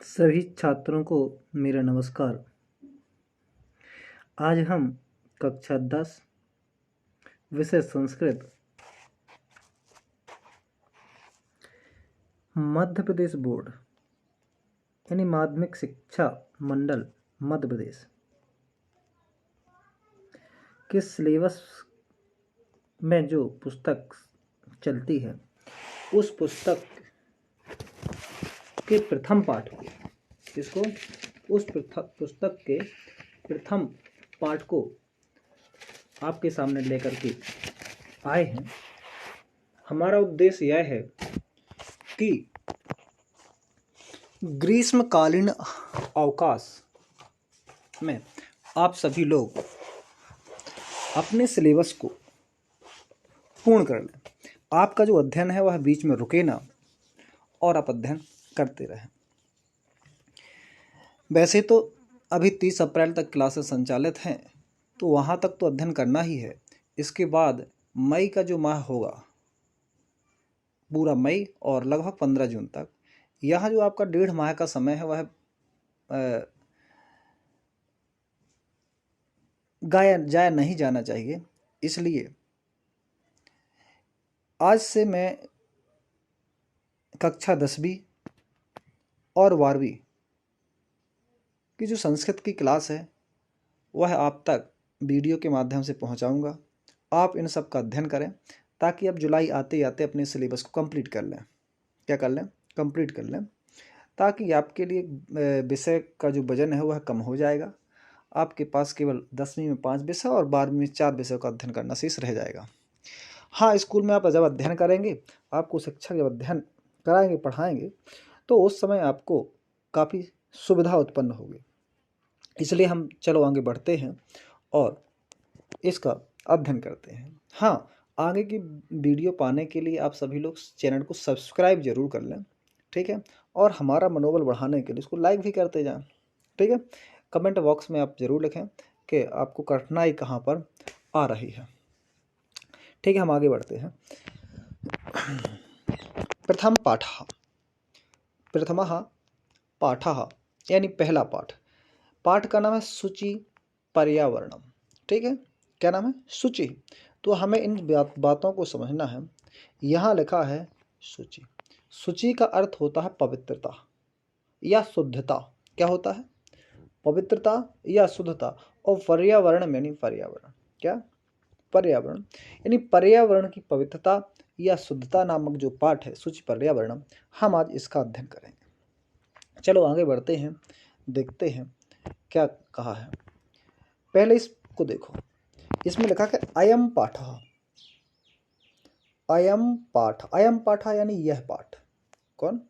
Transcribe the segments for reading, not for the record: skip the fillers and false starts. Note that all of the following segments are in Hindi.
सभी छात्रों को मेरा नमस्कार। आज हम कक्षा 10 विषय संस्कृत मध्य प्रदेश बोर्ड यानी माध्यमिक शिक्षा मंडल मध्य प्रदेश के सिलेबस में जो पुस्तक चलती है उस पुस्तक के प्रथम पाठ को पुस्तक के प्रथम पाठ को आपके सामने लेकर के आए हैं। हमारा उद्देश्य यह है कि ग्रीष्मकालीन अवकाश में आप सभी लोग अपने सिलेबस को पूर्ण कर लें। आपका जो अध्ययन है वह बीच में रुके ना और आप अध्ययन करते रहें। वैसे तो अभी 30 अप्रैल तक क्लासेस संचालित हैं, तो वहाँ तक तो अध्ययन करना ही है। इसके बाद मई का जो माह होगा, पूरा मई और लगभग 15 जून तक, यहाँ जो आपका 1.5 माह का समय है वह जाया नहीं जाना चाहिए। इसलिए आज से मैं कक्षा 10वीं और 12वीं की जो संस्कृत की क्लास है वह आप तक वीडियो के माध्यम से पहुंचाऊंगा। आप इन सब का अध्ययन करें ताकि आप जुलाई आते आते अपने सिलेबस को कंप्लीट कर लें। कंप्लीट कर लें ताकि आपके लिए विषय का जो वजन है वह कम हो जाएगा। आपके पास केवल 10वीं में 5 विषय और 12वीं में 4 विषयों का अध्ययन करना शेष रह जाएगा। हाँ, स्कूल में आप जब अध्ययन करेंगे, आपको शिक्षक जब अध्ययन कराएंगे, पढ़ाएंगे, तो उस समय आपको काफ़ी सुविधा उत्पन्न होगी। इसलिए हम चलो आगे बढ़ते हैं और इसका अध्ययन करते हैं। हाँ, आगे की वीडियो पाने के लिए आप सभी लोग चैनल को सब्सक्राइब जरूर कर लें, ठीक है। और हमारा मनोबल बढ़ाने के लिए इसको लाइक भी करते जाएं, ठीक है। कमेंट बॉक्स में आप जरूर लिखें कि आपको कठिनाई कहाँ पर आ रही है, ठीक है। हम आगे बढ़ते हैं। प्रथमः पाठः यानी पहला पाठ का नाम है सूचि पर्यावरणम, ठीक है। क्या नाम है? सूचि। तो हमें इन बातों को समझना है। यहाँ लिखा है सूचि। सूचि का अर्थ होता है पवित्रता या शुद्धता। क्या होता है? पवित्रता या शुद्धता। और पर्यावरण यानी पर्यावरण। क्या? पर्यावरण यानी पर्यावरण की पवित्रता या शुद्धता नामक जो पाठ है सूचि पर्यावरणम, हम आज इसका अध्ययन करेंगे। चलो आगे बढ़ते हैं, देखते हैं क्या कहा है। पहले इसको देखो, इसमें लिखा है अयम पाठः। अयम पाठ यानी यह पाठ। कौन?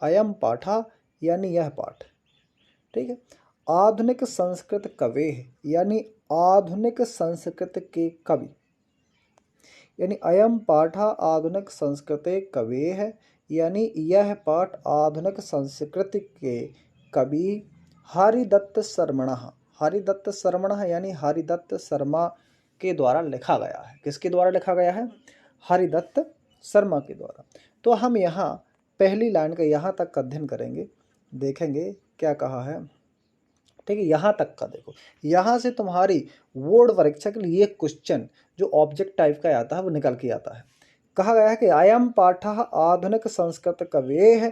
अयम पाठः यानी यह पाठ, ठीक है। आधुनिक संस्कृत कवेः यानी आधुनिक संस्कृत के कवि, यानी अयम पाठः आधुनिक संस्कृते कवेः यानी यह पाठ आधुनिक संस्कृत के कवि हरिदत्त शर्मणः यानी हरिदत्त शर्मा के द्वारा लिखा गया है। किसके द्वारा लिखा गया है? हरिदत्त शर्मा के द्वारा। तो हम यहाँ पहली लाइन का यहाँ तक का अध्ययन करेंगे, देखेंगे क्या कहा है, ठीक है। यहाँ तक का देखो, यहाँ से तुम्हारी बोर्ड परीक्षा के लिए क्वेश्चन जो ऑब्जेक्ट टाइप का आता है वो निकल के आता है। कहा गया है कि अयम पाठः आधुनिक संस्कृत कवेः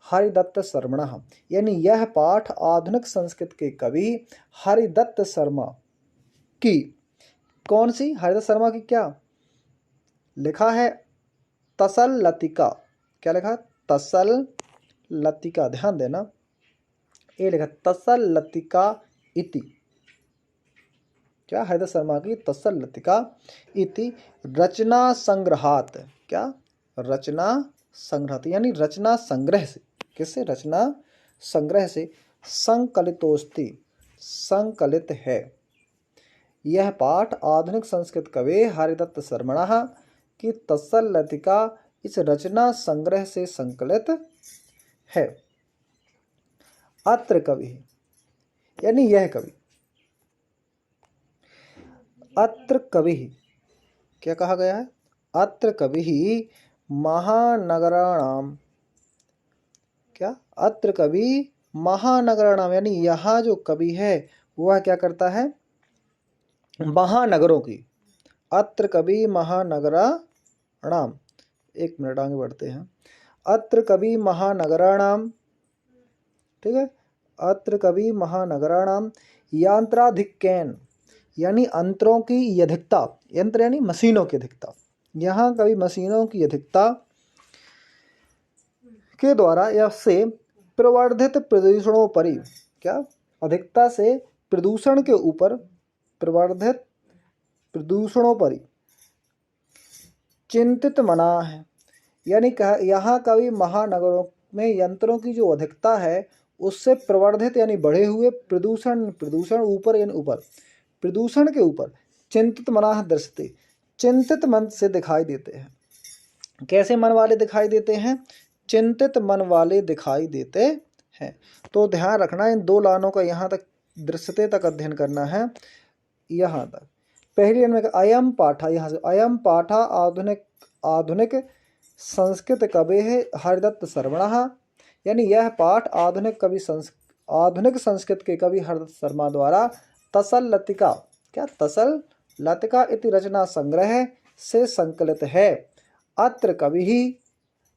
हरिदत्त शर्मणः, यानी यह पाठ आधुनिक संस्कृत के कवि हरिदत्त शर्मा की, कौन सी? हरिदत्त शर्मा की क्या लिखा है? तसल लतिका। क्या लिखा? तसल लतिका। ध्यान देना, ये लिखा तसल लतिका इति। क्या? हरिदत्त शर्मा की तसल लतिका इति रचना संग्रहात। क्या? रचना संग्रहात यानी रचना संग्रह से। किससे? रचना संग्रह से संकलितोस्ति, संकलित है। यह पाठ आधुनिक संस्कृत कवि हरिदत्त शर्मणः की तसल लतिका इस रचना संग्रह से संकलित है। अत्र कवि यानी यह कवि। अत्र कवि क्या कहा गया है? अत्र कवि महानगराणाम। क्या? अत्र कवि महानगराणाम, यानी यहाँ जो कवि है वह क्या करता है, महानगरों की। अत्र कवि महानगराणाम, एक मिनट आगे बढ़ते हैं। अत्र कवि महानगराणाम, ठीक है, अत्र कवि महानगराणाम यंत्राधिक्येन, यानी अंतरों की अधिकता, यंत्र यानी मशीनों की अधिकता, यहाँ कवि मशीनों की अधिकता के द्वारा या से प्रवर्धित प्रदूषणों पर, क्या, अधिकता से प्रदूषण के ऊपर, प्रवर्धित प्रदूषणों पर चिंतित मना है, यानी यहाँ कवि महानगरों में यंत्रों की जो अधिकता है उससे प्रवर्धित यानी बढ़े हुए प्रदूषण, प्रदूषण ऊपर यानी ऊपर, प्रदूषण के ऊपर चिंतित मना दृष्टि, चिंतित मन से दिखाई देते हैं। कैसे मन वाले दिखाई देते हैं, चिंतित मन वाले दिखाई देते हैं। तो ध्यान रखना, इन दो लाइनों का यहाँ तक दृश्यते तक अध्ययन करना है। यहाँ तक पहली लाइन में अयम पाठा, यहाँ से अयम पाठा आधुनिक संस्कृत कवि है हरिदत्त शर्मणः, यानी यह पाठ आधुनिक संस्कृत के कवि हरिदत्त शर्मा द्वारा तसल लतिका, क्या, तसल लतिका इति रचना संग्रह से संकलित है। अत्र कवि ही,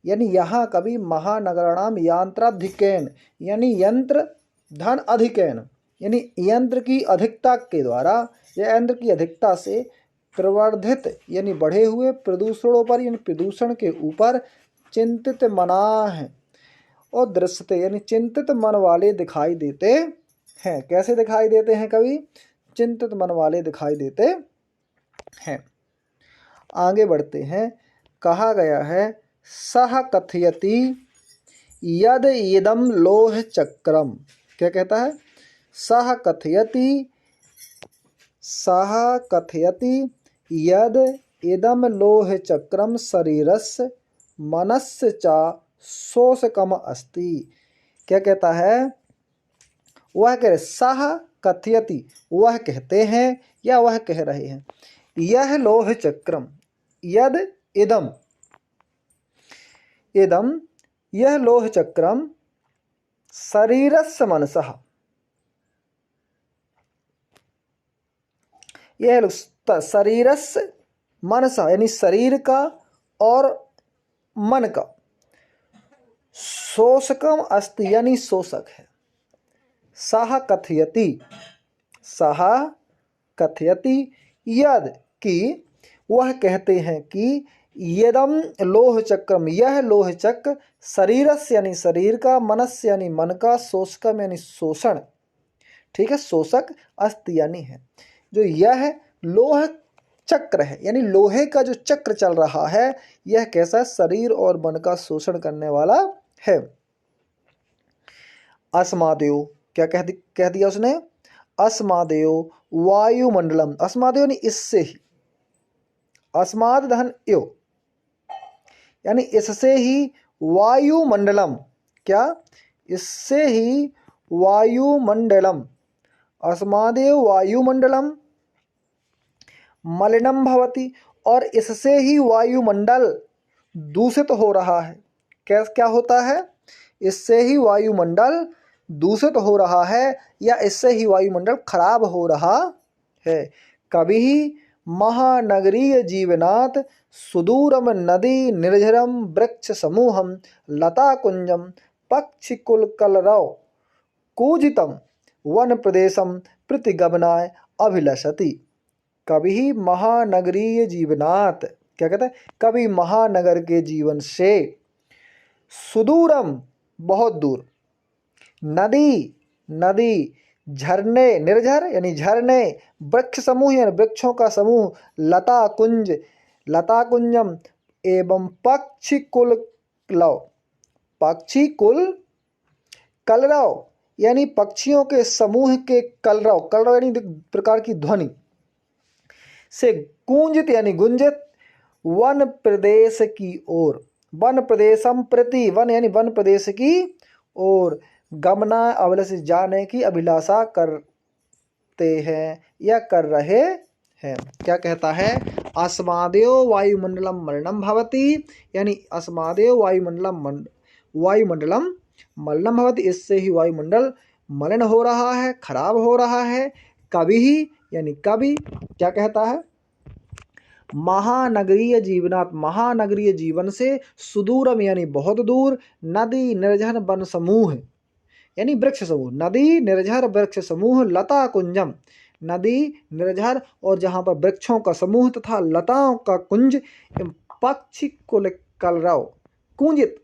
यानी यहाँ कवि महानगराणाम यंत्राधिक्येन, यानी यंत्र धन अधिक्येन, यानी यंत्र की अधिकता के द्वारा या यंत्र की अधिकता से प्रवर्धित यानी बढ़े हुए प्रदूषणों पर, यानी प्रदूषण के ऊपर चिंतित मना है और दृश्यते, यानी चिंतित मन वाले दिखाई देते हैं। कैसे दिखाई देते हैं कवि, चिंतित मन वाले दिखाई देते हैं। आगे बढ़ते हैं। कहा गया है सह कथयति यद इदम लोह चक्रम, क्या कहता है, सह कथयति यद इदम लोह चक्रम शरीरस्य मनस्य चा शोषकम अस्ति। क्या कहता है, वह कह रहे, सह कथयति, वह कहते हैं या वह कह रहे हैं, यह लोह चक्रम, यद इदम, इदम यह लोह चक्रम शरीरस्य मनसः, यह शरीरस्य मनसः यानी शरीर का और मन का, शोषकम अस्ति यानी शोषक है। सह कथयति यद कि, वह कहते हैं कि यदम लोह चक्रम, यह लोह चक्र शरीरस्य यानी शरीर का, मनस्य यानी मन का, शोषकम यानी शोषण, ठीक है, शोषक, अस्ति यानी है, जो यह लोह चक्र है, यानी लोहे का जो चक्र चल रहा है यह कैसा, शरीर और मन का शोषण करने वाला है। अस्मादेव, क्या कह दिया उसने, अस्मादेव वायुमंडलम, अस्मादेव यानी इससे ही, अस्माद धन एव यानी इससे ही, वायुमंडलम, क्या, इससे ही वायुमंडलम, अस्मादेव वायुमंडलम मलिनम भवति, और इससे ही वायुमंडल दूषित हो रहा है। क्या होता है, इससे ही वायुमंडल दूषित हो रहा है या इससे ही वायुमंडल खराब हो रहा है। कभी महानगरीय जीवनात् सुदूरम नदी निर्झरम वृक्ष समूहम लता कुंजम पक्षिकुल कलरव कूजितम वन प्रदेशम प्रतिगमनाय अभिलषति। कभी महानगरीय जीवनात्, क्या कहता है, कभी महानगर के जीवन से, सुदूरम बहुत दूर, नदी, झरने, निर्झर यानी झरने, वृक्ष समूह यानी वृक्षों का समूह, लता कुंजम एवं पक्षी कुल कलरव यानी पक्षियों के समूह के कलरव यानी प्रकार की ध्वनि से गूंजित यानी गुंजित, वन प्रदेश की ओर, वन प्रदेशम प्रति, वन यानी वन प्रदेश की ओर, गमना अभिलाषा जाने की अभिलाषा करते हैं या कर रहे हैं। क्या कहता है, अस्मादेव वायुमंडलम मलिनम भवति, यानी अस्मादेव वायुमंडलम मलिनम भवति, इससे ही वायुमंडल मलिन हो रहा है, खराब हो रहा है। कभी ही यानी कभी क्या कहता है, महानगरीय जीवनात्, महानगरीय जीवन से, सुदूरम यानी बहुत दूर, नदी निर्झर वन समूह यानी वृक्ष समूह, नदी निर्झर वृक्ष समूह, लता कुंजम, नदी निर्झर और जहाँ पर वृक्षों का समूह तथा लताओं का कुंज, पक्षी कुल कलरव, कूंजित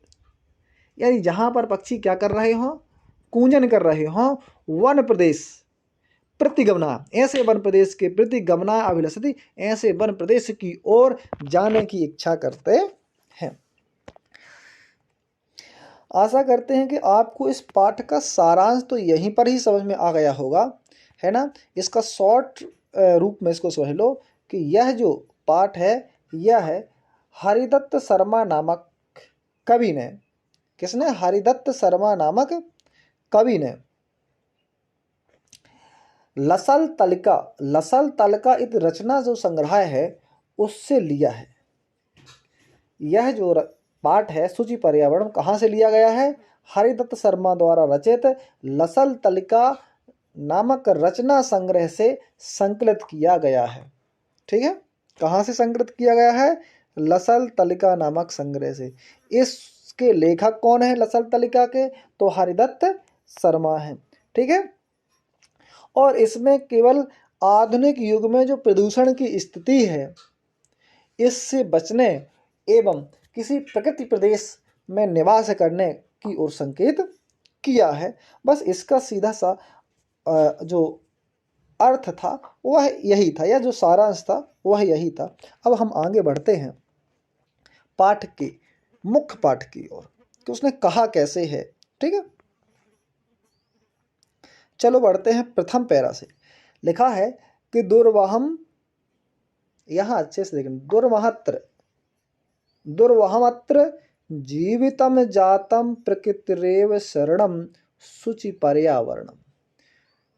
यानी जहाँ पर पक्षी क्या कर रहे हों, कूंजन कर रहे हों, वन प्रदेश प्रतिगमना, ऐसे वन प्रदेश के प्रतिगमना अभिलषति, ऐसे वन प्रदेश की ओर जाने की इच्छा करते हैं। आशा करते हैं कि आपको इस पाठ का सारांश तो यहीं पर ही समझ में आ गया होगा, है ना। इसका शॉर्ट रूप में इसको समझ लो कि यह जो पाठ है यह है हरिदत्त शर्मा नामक कवि ने, किसने, हरिदत्त शर्मा नामक कवि ने लसल तलिका, लसल तलिका इत रचना जो संग्रह है उससे लिया है। यह जो पाठ है शुचि पर्यावरण कहाँ से लिया गया है, हरिदत्त शर्मा द्वारा रचित लसल तलिका नामक रचना संग्रह से संकलित किया गया है। ठीक है, कहाँ से संकलित किया गया है, लसल तलिका नामक संग्रह से। इसके लेखक कौन है लसल तलिका के, तो हरिदत्त शर्मा है। ठीक है, और इसमें केवल आधुनिक युग में जो प्रदूषण की स्थिति है इससे बचने एवं किसी प्रकृति प्रदेश में निवास करने की ओर संकेत किया है। बस इसका सीधा सा जो अर्थ था वह यही था, या जो सारांश था वह यही था। अब हम आगे बढ़ते हैं पाठ के मुख्य पाठ की ओर कि उसने कहा कैसे है। ठीक है, चलो बढ़ते हैं प्रथम पैरा से। लिखा है कि दुर्वहम, यहां अच्छे से देखें, दुर्वहत्र, दुर्वहमत्र जीवितम जातम प्रकृतिरेव शरणम शुचि पर्यावरणम।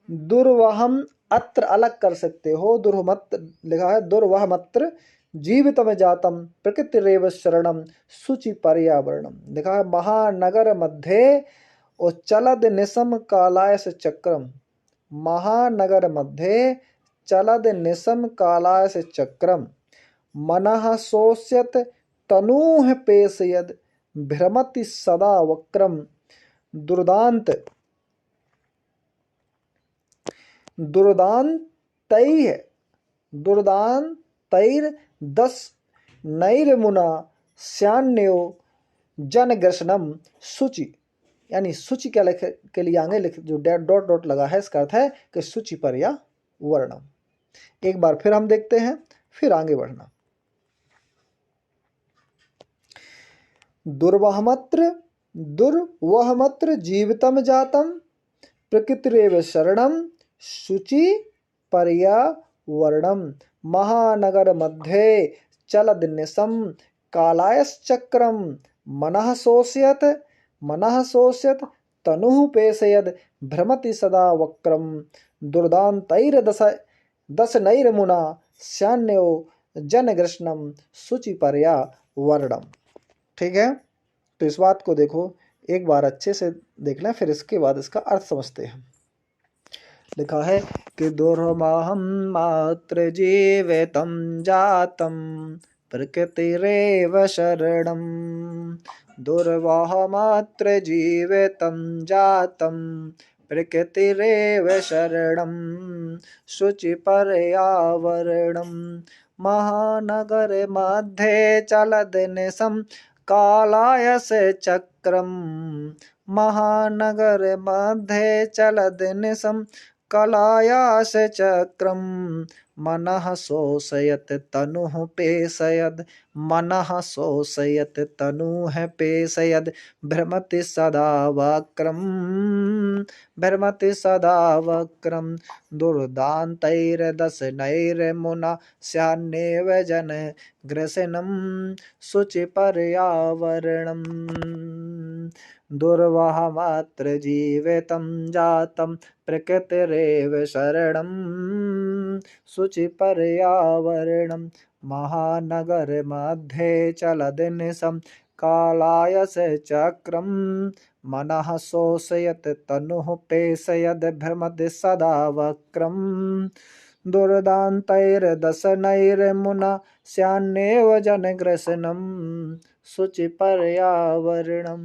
दुर्वहम अत्र अलग कर सकते हो, दुर्वहमत्र लिखा है, दुर्वहमत्र जीवितम जातम प्रकृतिरेव शरणम शुचि पर्यावरणम। लिखा है महानगर मध्य और चलद निशम कालायस चक्रम, महानगर मध्य चलद निशम कालायस चक्रम, मनः शोष्यत तनूह पेशयद भ्रमति सदा वक्रम। दुर्दांत, दुर्दांतैः, दुर्दांतैर् दस नैर्मुना श्यान्यो जनग्रसनम शुचि, यानी शुचि क्या लिख के लिए आगे लिख जो डॉट डॉट लगा है इसका अर्थ है कि शुचि पर्यावरणम। एक बार फिर हम देखते हैं, फिर आगे बढ़ना। दुर्वहमत्र, दुर्वहमत्र जीवितम जातम प्रकृतिरेव शरणम शुचि पर्यावरणम, महानगर मध्ये चलद निशम कालायस चक्रम, मनः शोष्यत, मनः शोष्यत तनुः पेशयद भ्रमति सदा वक्रम। दुर्दांतैर दस नैर्मुना श्यान्यो जनग्रसनम शुचि पर्यावरणम। ठीक है, तो इस बात को देखो एक बार अच्छे से देख लें, फिर इसके बाद इसका अर्थ समझते हैं। लिखा है कि दुर्वहम मात्र जीवितम जातम प्रकृतिरेव शरणम, दुर्वहमात्र जीवितम जातम प्रकृतिरेव शरणम शुचि पर्यावरणम, महानगर मध्ये चलद निशम कालायस चक्रम, महानगर मध्ये चलद निशम कालायस चक्रम, मनः शोषयत तनुः पेशयद, मनः शोषयत तनुः पेशयद भ्रमति सदा वक्रम, भ्रमति सदा वक्रम। दुर्दांतैर्दश नैर्मुना श्यान्येव जन ग्रसनम शुचि पर्यावरणम, दुर्वहमात्र जीवितम जातम प्रकृतिरेव शरणम शुचि पर्यावरणम, महानगर मध्ये चलद निशम कालायस चक्रम, मनः शोषयत् तनुः पेशयद् भ्रमति सदा वक्रम् दुर्दान्तैर्दशनैर्मुना स्यान्नेव जनग्रसनं शुचिपर्यावरणम्।